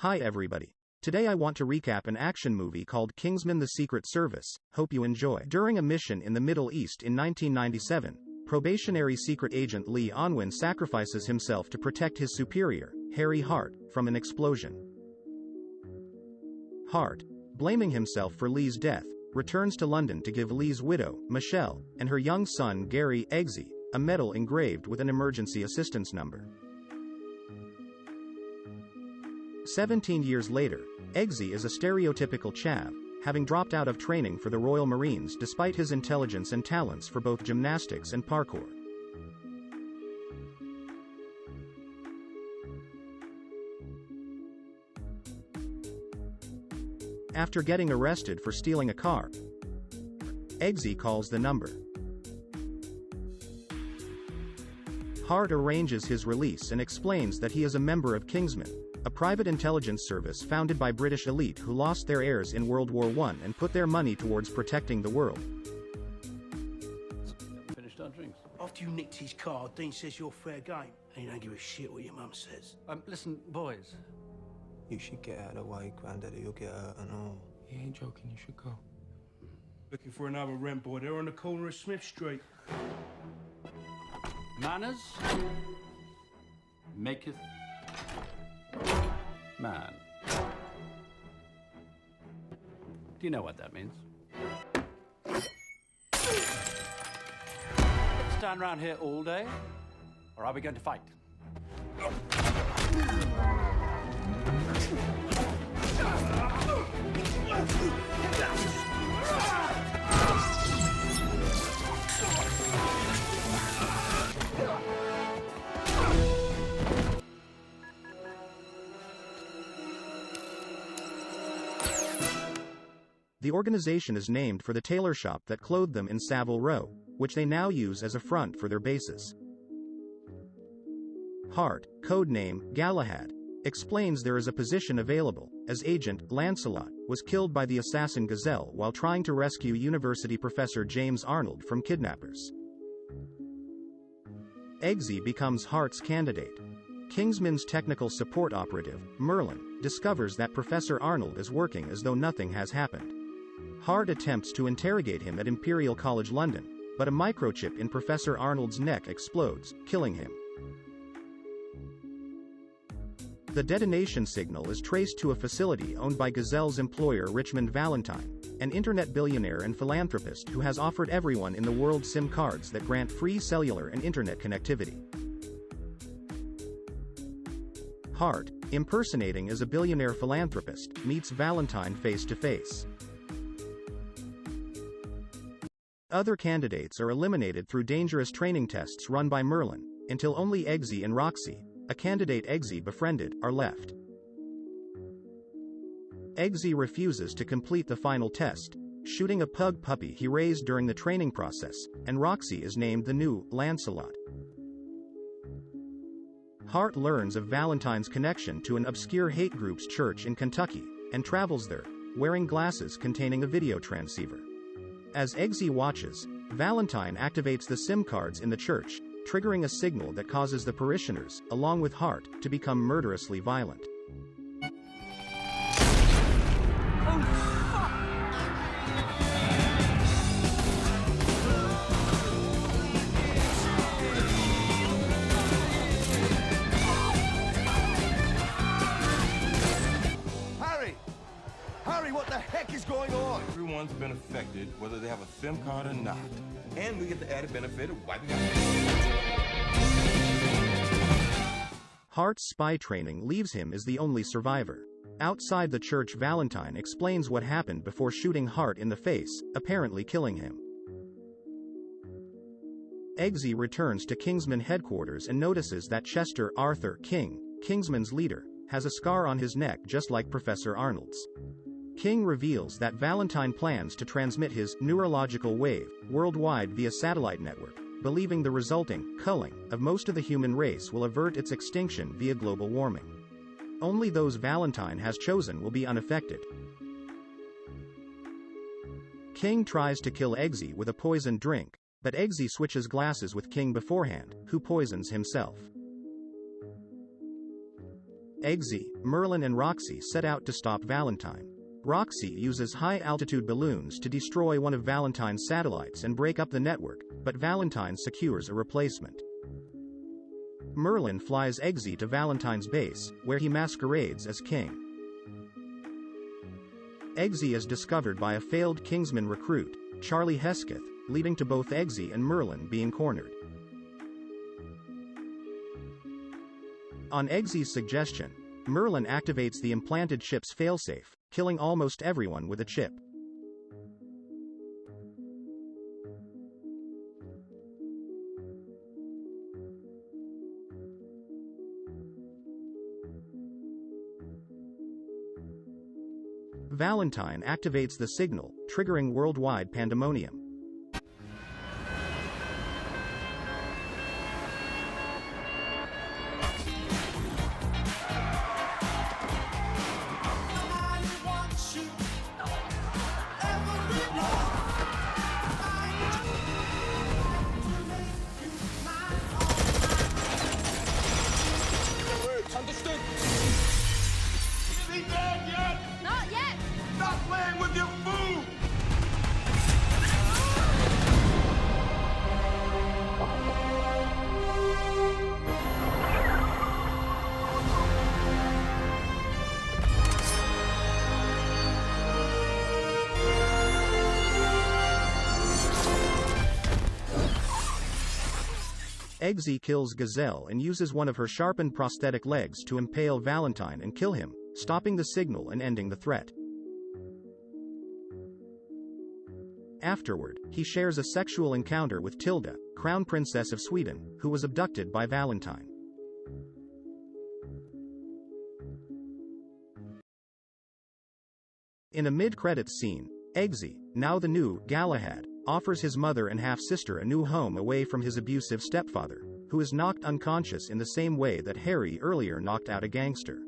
Hi everybody. Today I want to recap an action movie called Kingsman: The Secret Service. Hope you enjoy. During a mission in the Middle East in 1997, probationary secret agent Lee Unwin sacrifices himself to protect his superior, Harry Hart, from an explosion. Hart, blaming himself for Lee's death, returns to London to give Lee's widow, Michelle, and her young son Gary, Eggsy, a medal engraved with an emergency assistance number. 17 years later, Eggsy is a stereotypical chav, having dropped out of training for the Royal Marines despite his intelligence and talents for both gymnastics and parkour. After getting arrested for stealing a car, Eggsy calls the number. Hart arranges his release and explains that he is a member of Kingsman, a private intelligence service founded by British elite who lost their heirs in World War I and put their money towards protecting the world. Finished our drinks. After you nicked his car, Dean says you're fair game, and you don't give a shit what your mum says. Listen, boys. You should get out of the way, Granddaddy. You'll get hurt and all. He ain't joking. You should go. Looking for another rent boy. They're on the corner of Smith Street. Manners maketh man. Do you know what that means? Stand around here all day, or are we going to fight? The organization is named for the tailor shop that clothed them in Savile Row, which they now use as a front for their bases. Hart, codename Galahad, explains there is a position available, as Agent Lancelot was killed by the assassin Gazelle while trying to rescue university professor James Arnold from kidnappers. Eggsy becomes Hart's candidate. Kingsman's technical support operative, Merlin, discovers that Professor Arnold is working as though nothing has happened. Hart attempts to interrogate him at Imperial College London, but a microchip in Professor Arnold's neck explodes, killing him. The detonation signal is traced to a facility owned by Gazelle's employer Richmond Valentine, an internet billionaire and philanthropist who has offered everyone in the world SIM cards that grant free cellular and internet connectivity. Hart, impersonating as a billionaire philanthropist, meets Valentine face to face. Other candidates are eliminated through dangerous training tests run by Merlin, until only Eggsy and Roxy, a candidate Eggsy befriended, are left. Eggsy refuses to complete the final test, shooting a pug puppy he raised during the training process, and Roxy is named the new Lancelot. Hart learns of Valentine's connection to an obscure hate group's church in Kentucky, and travels there, wearing glasses containing a video transceiver. As Eggsy watches, Valentine activates the SIM cards in the church, triggering a signal that causes the parishioners, along with Hart, to become murderously violent. Harry, what the heck is going on? Everyone's been affected, whether they have a SIM card or not. And we get the added benefit of wiping out. Hart's spy training leaves him as the only survivor. Outside the church, Valentine explains what happened before shooting Hart in the face, apparently killing him. Eggsy returns to Kingsman headquarters and notices that Chester Arthur King, Kingsman's leader, has a scar on his neck just like Professor Arnold's. King reveals that Valentine plans to transmit his neurological wave worldwide via satellite network, believing the resulting culling of most of the human race will avert its extinction via global warming. Only those Valentine has chosen will be unaffected. King tries to kill Eggsy with a poisoned drink, but Eggsy switches glasses with King beforehand, who poisons himself. Eggsy, Merlin and Roxy set out to stop Valentine. Roxy uses high-altitude balloons to destroy one of Valentine's satellites and break up the network, but Valentine secures a replacement. Merlin flies Eggsy to Valentine's base, where he masquerades as King. Eggsy is discovered by a failed Kingsman recruit, Charlie Hesketh, leading to both Eggsy and Merlin being cornered. On Eggsy's suggestion, Merlin activates the implanted chip's failsafe, killing almost everyone with a chip. Valentine activates the signal, triggering worldwide pandemonium. Understood? Is he dead yet? Not yet! Stop playing with your food! Eggsy kills Gazelle and uses one of her sharpened prosthetic legs to impale Valentine and kill him, stopping the signal and ending the threat. Afterward, he shares a sexual encounter with Tilda, Crown Princess of Sweden, who was abducted by Valentine. In a mid-credits scene, Eggsy, now the new Galahad, offers his mother and half-sister a new home away from his abusive stepfather, who is knocked unconscious in the same way that Harry earlier knocked out a gangster.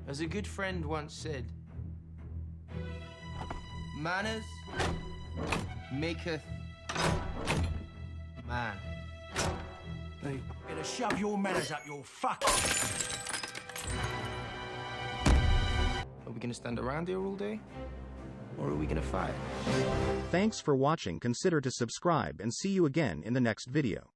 As a good friend once said, manners maketh man. Hey, better shove your manners up your fuck. Are we gonna stand around here all day? Or are we gonna fight? Thanks for watching. Consider to subscribe and see you again in the next video.